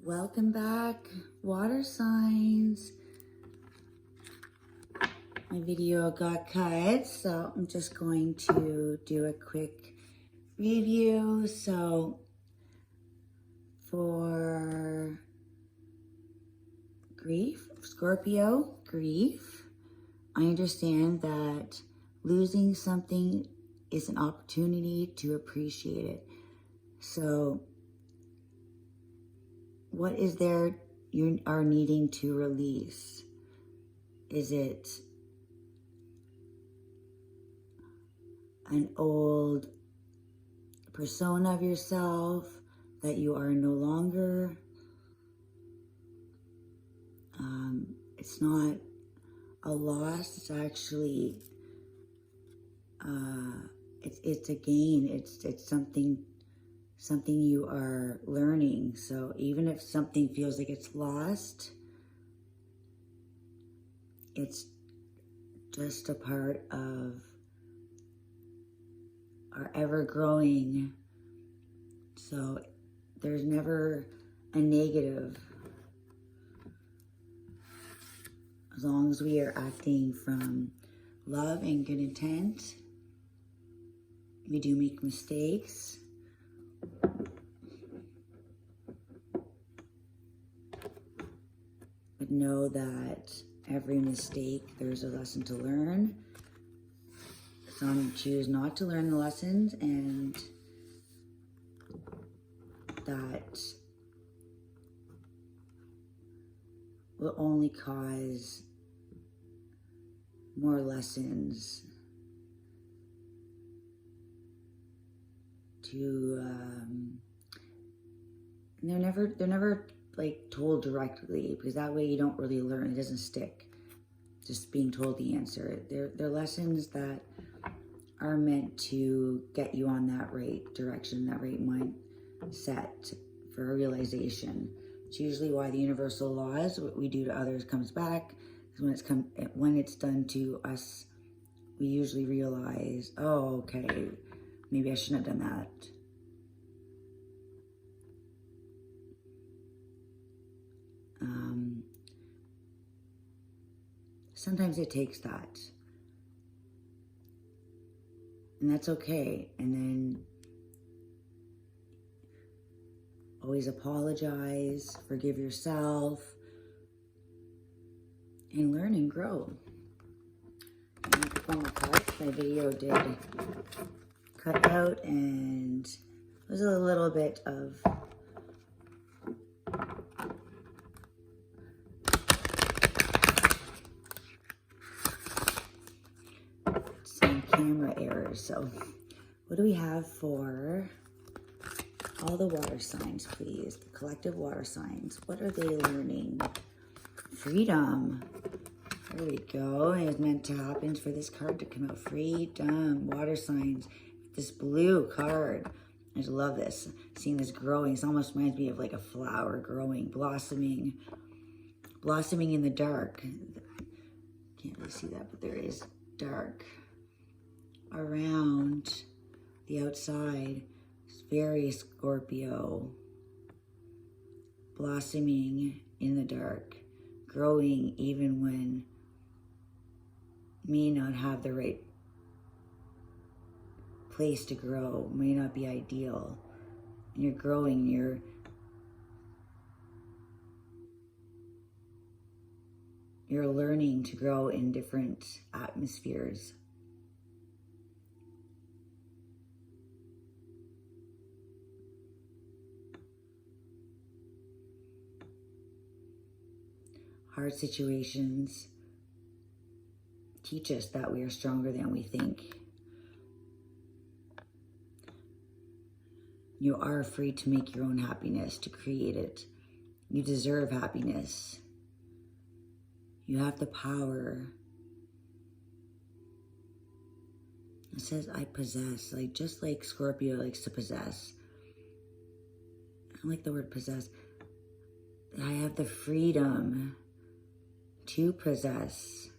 Welcome back, water signs. My video got cut, so I'm just going to do a quick review. So for grief, Scorpio, grief, I understand that losing something is an opportunity to appreciate it. So what is there you are needing to release? Is it an old persona of yourself that you are no longer? It's not a loss, it's actually, it's a gain. It's something you are learning. So even if something feels like it's lost, it's just a part of our ever-growing. So there's never a negative as long as we are acting from love and good intent. We do make mistakes. But know that every mistake, there's a lesson to learn. Some choose not to learn the lessons, and that will only cause more lessons to, they're never like told directly, because that way you don't really learn. It doesn't stick. Just being told the answer. They're lessons that are meant to get you on that right direction, that right mindset for a realization. It's usually why the universal laws, what we do to others comes back. Because when it's done to us, we usually realize, oh, okay, maybe I shouldn't have done that. Sometimes it takes that. And that's okay. And then always apologize, forgive yourself, and learn and grow. And pick one more card. My video did cut out, and there's a little bit of some camera errors. So what do we have for all the water signs, please? The collective water signs. What are they learning? Freedom. There we go. It was meant to happen for this card to come out. Freedom. Water signs. This blue card. I just love this. Seeing this growing. It almost reminds me of like a flower growing, blossoming. Blossoming in the dark. Can't really see that, but there is dark around the outside. It's very Scorpio. Blossoming in the dark. Growing even when may not have the right place to grow, may not be ideal. And you're growing, you're learning to grow in different atmospheres. Hard situations teach us that we are stronger than we think. You are free to make your own happiness, to create it. You deserve happiness. You have the power. It says, I possess, like just like Scorpio likes to possess. I don't like the word possess. I have the freedom to possess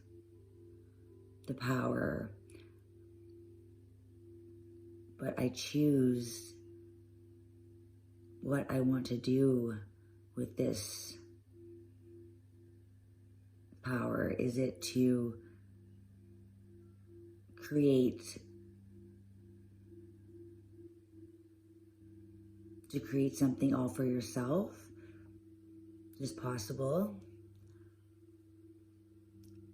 the power, but I choose what I want to do with this power? Is it to create something all for yourself? Is possible.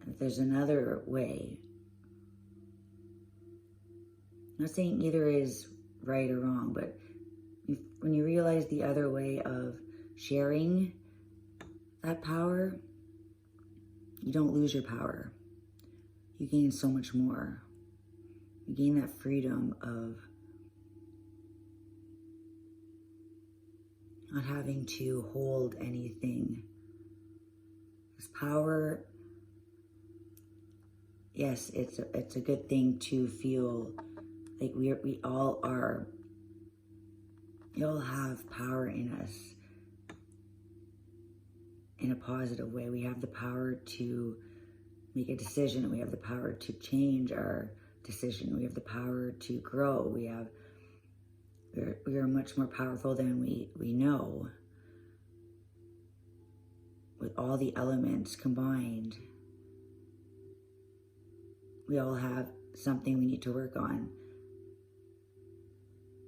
If there's another way, I'm not saying either is right or wrong, but when you realize the other way of sharing that power, you don't lose your power. You gain so much more. You gain that freedom of not having to hold anything. This power, yes, it's a good thing to feel like we all are. We all have power in us in a positive way. We have the power to make a decision. We have the power to change our decision. We have the power to grow. We are much more powerful than we know. With all the elements combined, we all have something we need to work on.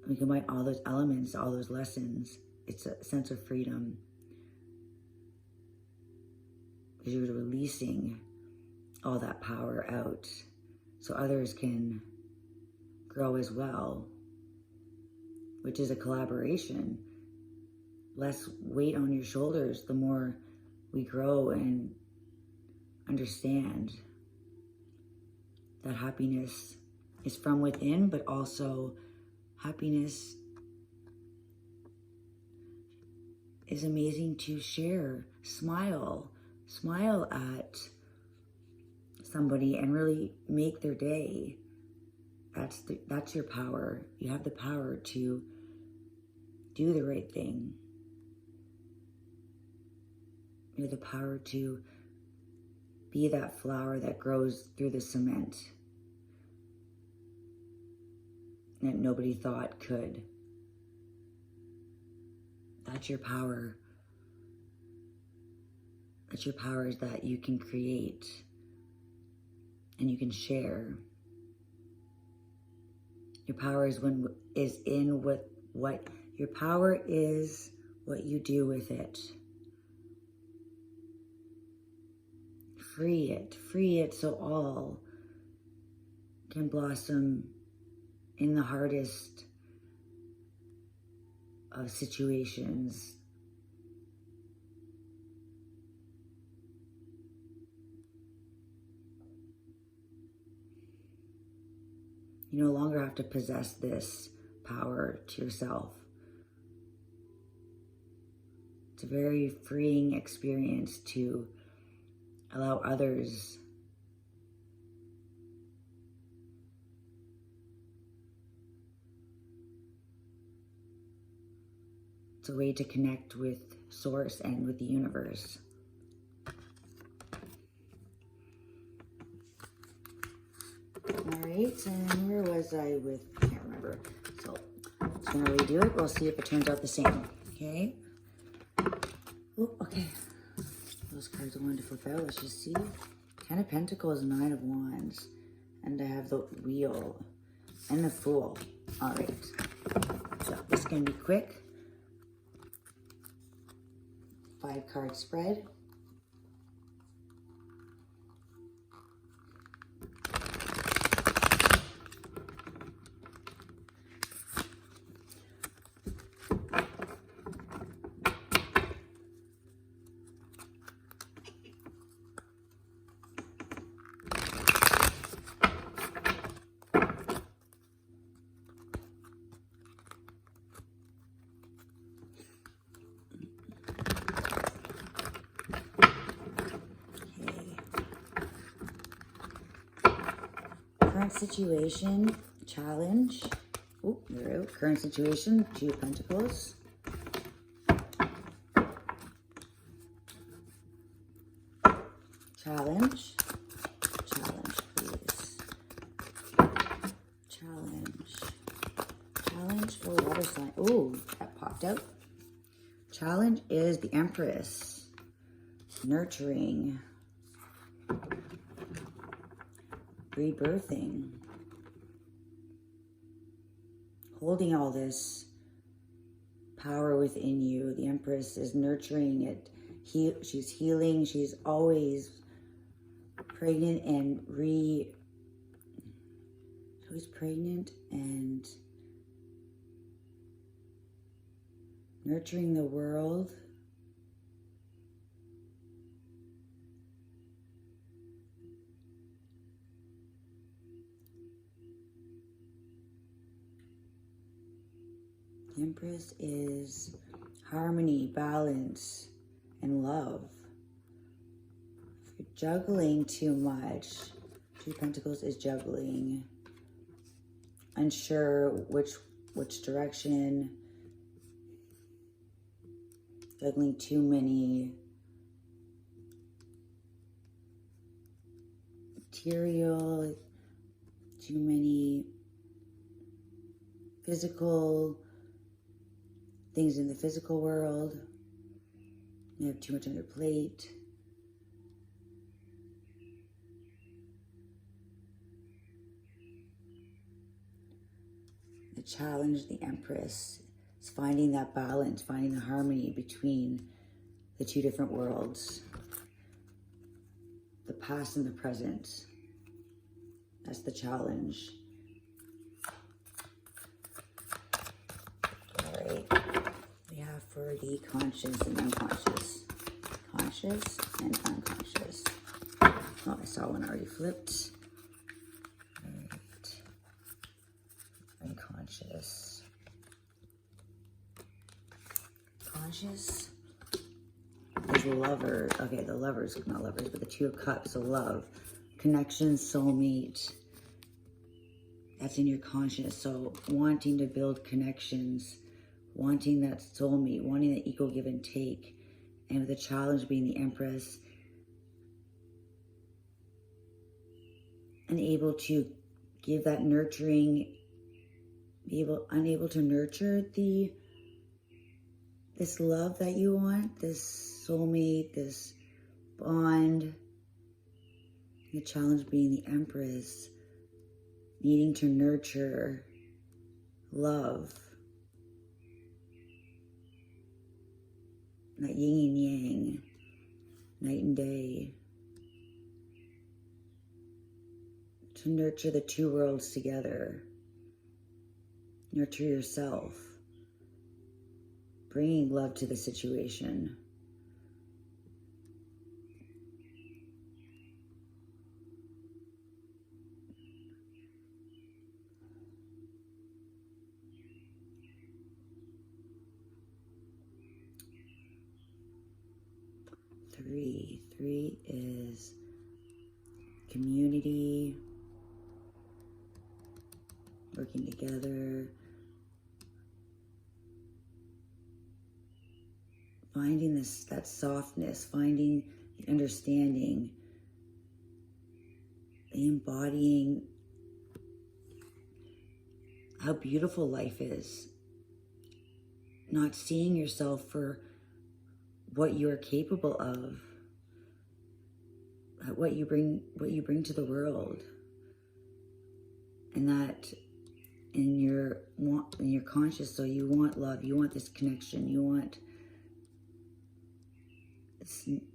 We combine all those elements, all those lessons. It's a sense of freedom. Because you're releasing all that power out so others can grow as well, which is a collaboration. Less weight on your shoulders, the more we grow and understand that happiness is from within, but also happiness is amazing to share. Smile at somebody and really make their day. That's your power. You have the power to do the right thing. You have the power to be that flower that grows through the cement that nobody thought could. That's your power. That's your power, is that you can create and you can share. Your power is your power is what you do with it. Free it so all can blossom in the hardest of situations. You no longer have to possess this power to yourself. It's a very freeing experience to allow others It's a way to connect with Source and with the universe. All right, and where was I with, I can't remember. So I'm just gonna redo it. We'll see if it turns out the same, okay? Oh, okay. Those cards I wanted to flip out, let's just see. 10 of Pentacles, 9 of Wands, and I have the Wheel and the Fool. All right, so this is gonna be quick. 5-card spread. Current situation, challenge. Oh, there we go. Current situation, 2 of Pentacles. Challenge. Challenge, please. Challenge. Challenge for water sign. Oh, that popped out. Challenge is the Empress. Nurturing. Rebirthing. Holding all this power within you. The Empress is nurturing it. She's healing. She's always pregnant and always pregnant and nurturing the world. The Empress is harmony, balance, and love. If you're juggling too much, Two of Pentacles is juggling, unsure which direction, juggling too many material, too many physical things in the physical world. You have too much on your plate. The challenge, the Empress, is finding that balance, finding the harmony between the two different worlds, the past and the present. That's the challenge. All right, we have for the conscious and unconscious. Conscious and unconscious. Oh, I saw one already flipped. All right. Unconscious. Conscious is lovers. Okay, the lovers, not lovers, but the Two of Cups, so love, connection, soulmate. That's in your conscious. So wanting to build connections, wanting that soulmate, wanting that equal give and take. And with the challenge being the Empress, and able to give that nurturing, unable to nurture this love that you want, this soulmate, this bond. The challenge being the Empress, needing to nurture love, that yin and yang, night and day, to nurture the two worlds together, nurture yourself, bringing love to the situation. Three is community, working together, finding that softness, finding the understanding, embodying how beautiful life is, not seeing yourself for what you are capable of, what you bring to the world, and that in your conscious, so you want love, you want this connection, you want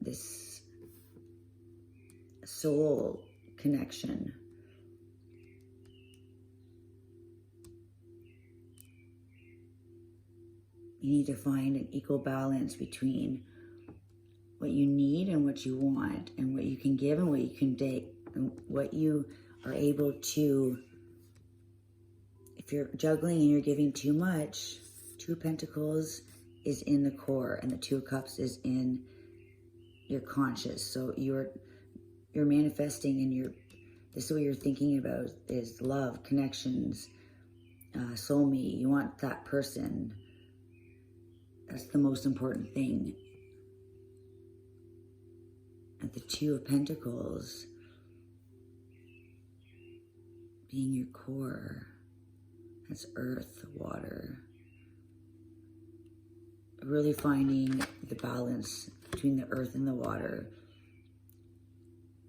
this soul connection. You need to find an equal balance between what you need and what you want, and what you can give and what you can take, and what you are able to. If you're juggling and you're giving too much, Two of Pentacles is in the core, and the Two of Cups is in your conscious. So you're manifesting, and this is what you're thinking about is love, connections, soulmate. You want that person. That's the most important thing. At the Two of Pentacles being your core. That's earth, water, really finding the balance between the earth and the water,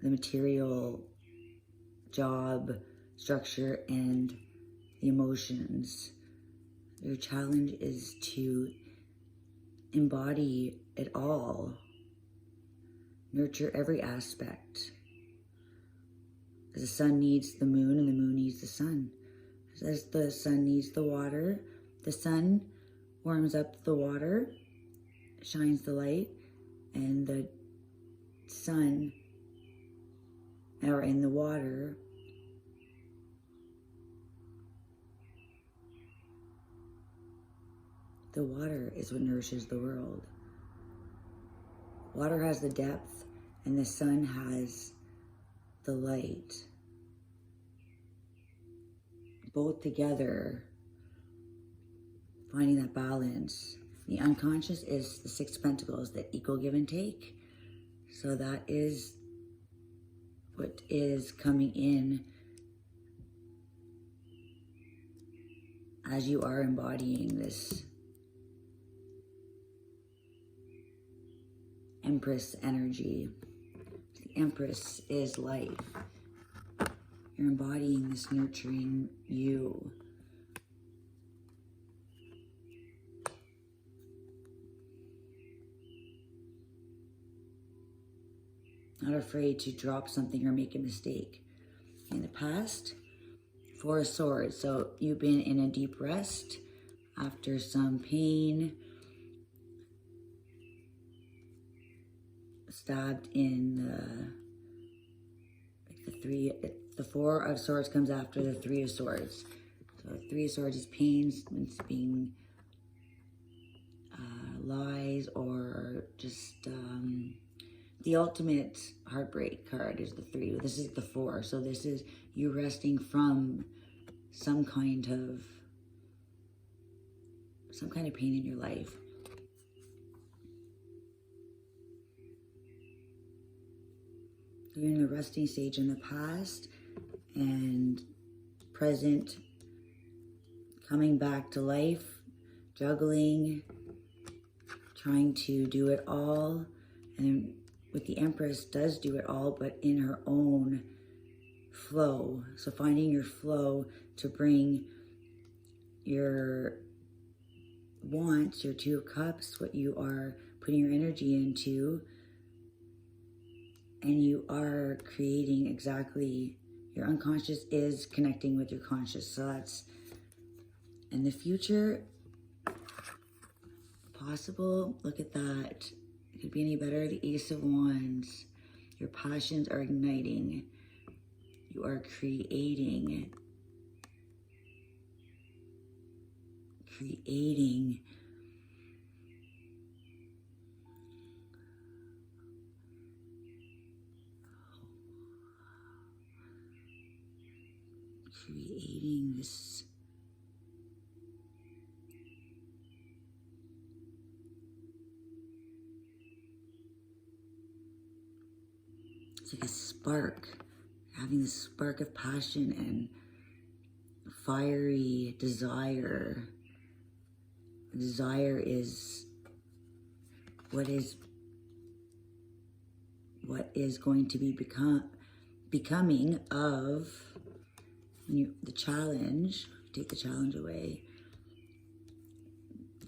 the material, job, structure, and the emotions. Your challenge is to embody it all. Nurture every aspect. As the sun needs the moon and the moon needs the sun. As the sun needs the water, the sun warms up the water, shines the light, and the sun, or in the water, the water is what nourishes the world. Water has the depth, and the sun has the light. Both together, finding that balance. The unconscious is the Six of Pentacles, the equal give and take. So that is what is coming in as you are embodying this Empress energy. The Empress is life. You're embodying this nurturing you. Not afraid to drop something or make a mistake. In the past, Four of Swords. So you've been in a deep rest after some pain, stabbed in the Four of Swords comes after the Three of Swords. So Three of Swords is pain, it's being lies, or just the ultimate heartbreak card is the Three. This is the Four. So this is you resting from some kind of pain in your life. You're in a resting stage in the past and present, coming back to life, juggling, trying to do it all. And with the Empress, does do it all, but in her own flow. So finding your flow to bring your wants, your Two of Cups, what you are putting your energy into, and you are creating exactly, your unconscious is connecting with your conscious. So that's, in the future, possible, look at that. It could be any better. The Ace of Wands. Your passions are igniting. You are creating creating this it's like a spark, having this spark of passion and fiery desire. Desire is what is going to be becoming of the challenge. Take the challenge away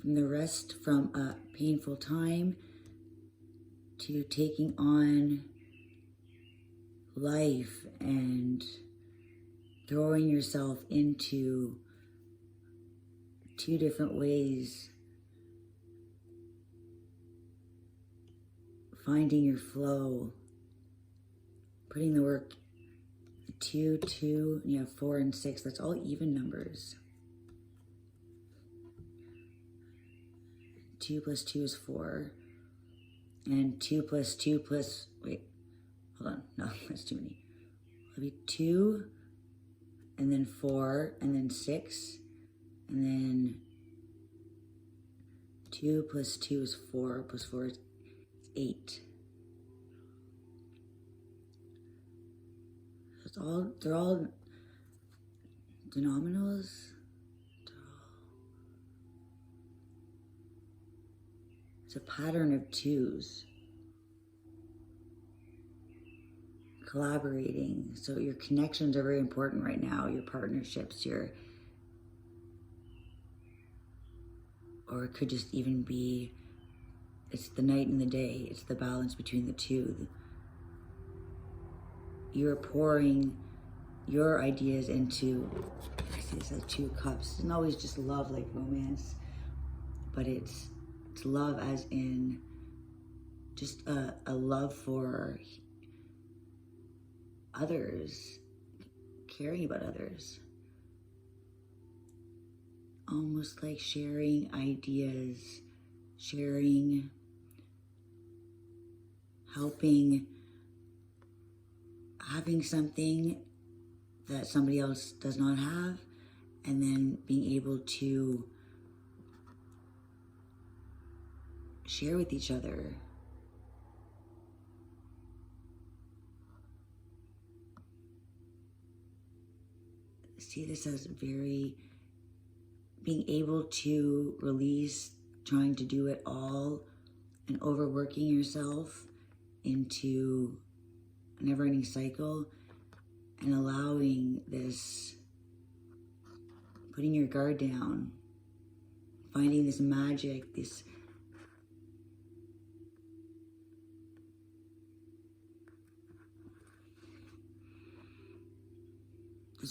from the rest, from a painful time to taking on life and throwing yourself into two different ways, finding your flow, putting the work. 2, 2, and you have 4 and 6. That's all even numbers. 2 plus 2 is 4. And 2 plus 2 plus, wait, hold on, no, that's too many. It'll be 2, and then 4, and then 6, and then 2 plus 2 is 4, plus 4 is 8. They're all denominals. It's a pattern of twos. Collaborating. So your connections are very important right now. Your partnerships, or it could just even be, it's the night and the day. It's the balance between the two. You're pouring your ideas into, I see this as 2 cups. It's not always just love like romance, but it's love as in just a love for others, caring about others. Almost like sharing ideas, sharing, helping, having something that somebody else does not have, and then being able to share with each other. See this as very being able to release trying to do it all and overworking yourself into a never-ending cycle, and allowing this, putting your guard down, finding this magic, this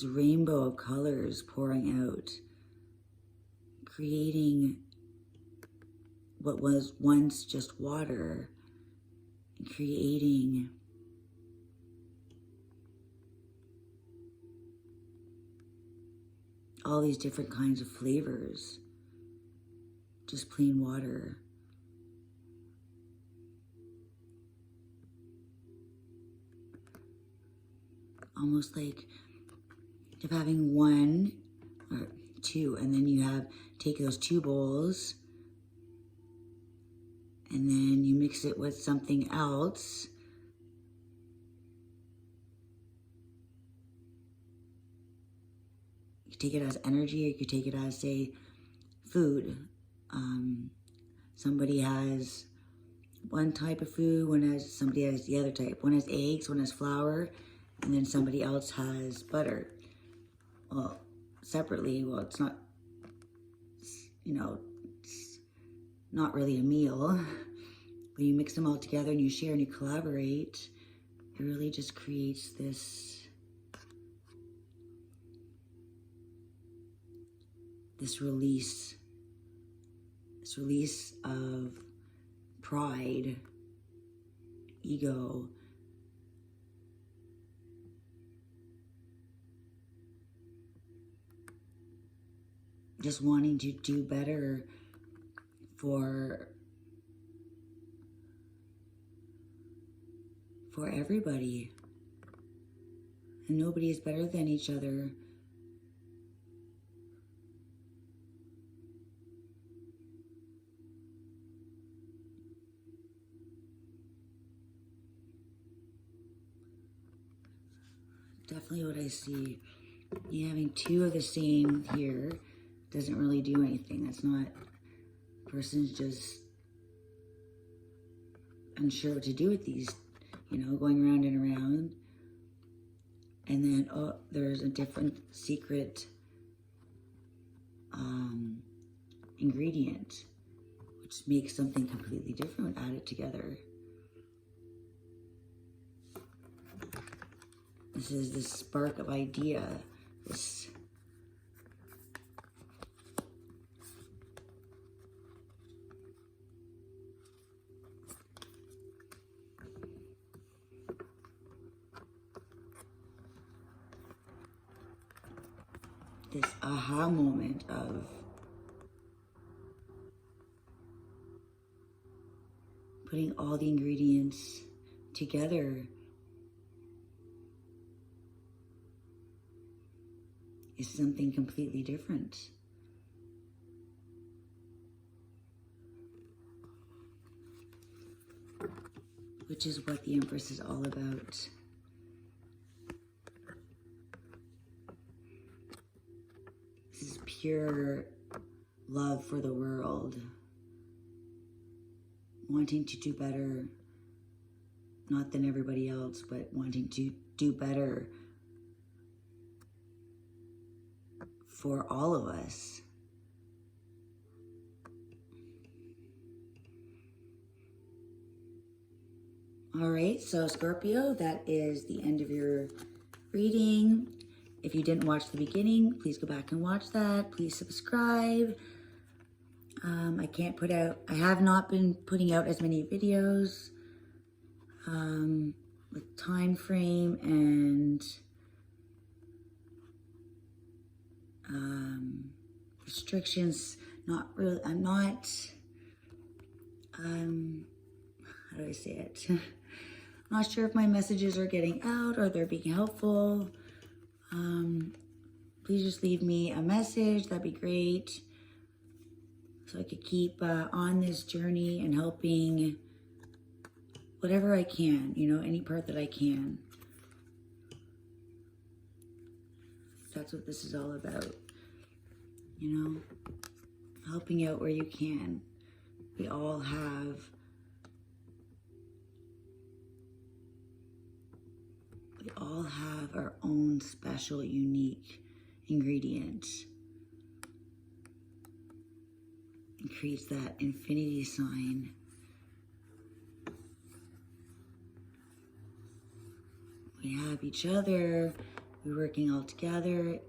rainbow of colors pouring out, creating what was once just water, and creating all these different kinds of flavors, just plain water. Almost like of having 1 or 2, and then you take those 2 bowls, and then you mix it with something else. You take it as energy, or you could take it as, say, food. Somebody has one type of food, somebody has the other type. One has eggs, one has flour, and then somebody else has butter. Well, separately, well, it's not, it's not really a meal. When you mix them all together and you share and you collaborate, it really just creates this release of pride, ego, just wanting to do better for everybody. And nobody is better than each other. Definitely what I see. You having 2 of the same here doesn't really do anything. That's not, person's just unsure what to do with these, going around and around. And then, oh, there's a different secret ingredient, which makes something completely different when added together. This is this spark of idea, this aha moment of putting all the ingredients together is something completely different. Which is what the Empress is all about. This is pure love for the world. wanting to do better, not than everybody else, but wanting to do better for all of us. All right, so Scorpio, that is the end of your reading. If you didn't watch the beginning, please go back and watch that. Please subscribe. I have not been putting out as many videos with time frame and restrictions. Not really, I'm not, how do I say it? I'm not sure if my messages are getting out or they're being helpful. Please just leave me a message. That'd be great. So I could keep on this journey and helping whatever I can, you know, any part that I can. That's what this is all about. You know, helping out where you can. We all have our own special, unique ingredients. It creates that infinity sign. We have each other. We're working all together.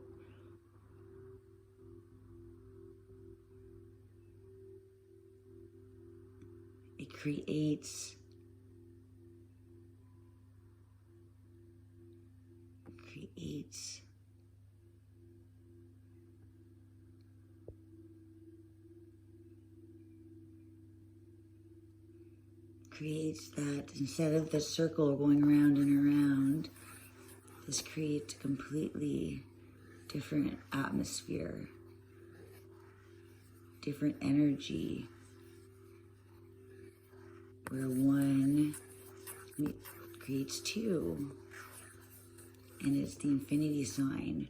It creates that instead of the circle going around and around, this creates a completely different atmosphere, different energy, where one creates two, and it's the infinity sign.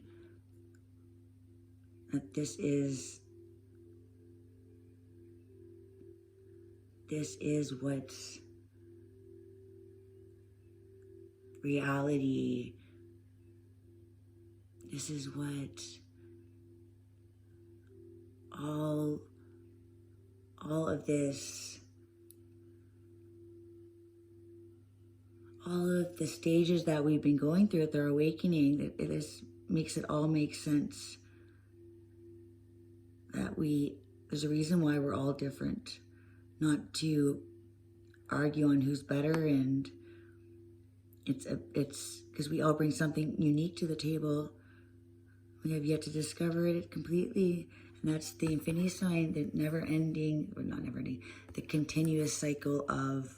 That this is what's reality. This is what all of this, all of the stages that we've been going through at their awakening, that makes it all make sense. That there's a reason why we're all different. Not to argue on who's better, and it's because we all bring something unique to the table. We have yet to discover it completely, and that's the infinity sign, the never-ending, or not never-ending, the continuous cycle of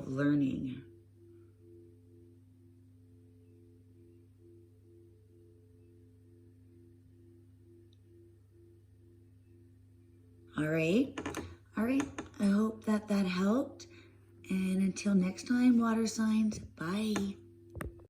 learning. All right. I hope that helped. And until next time, water signs, bye.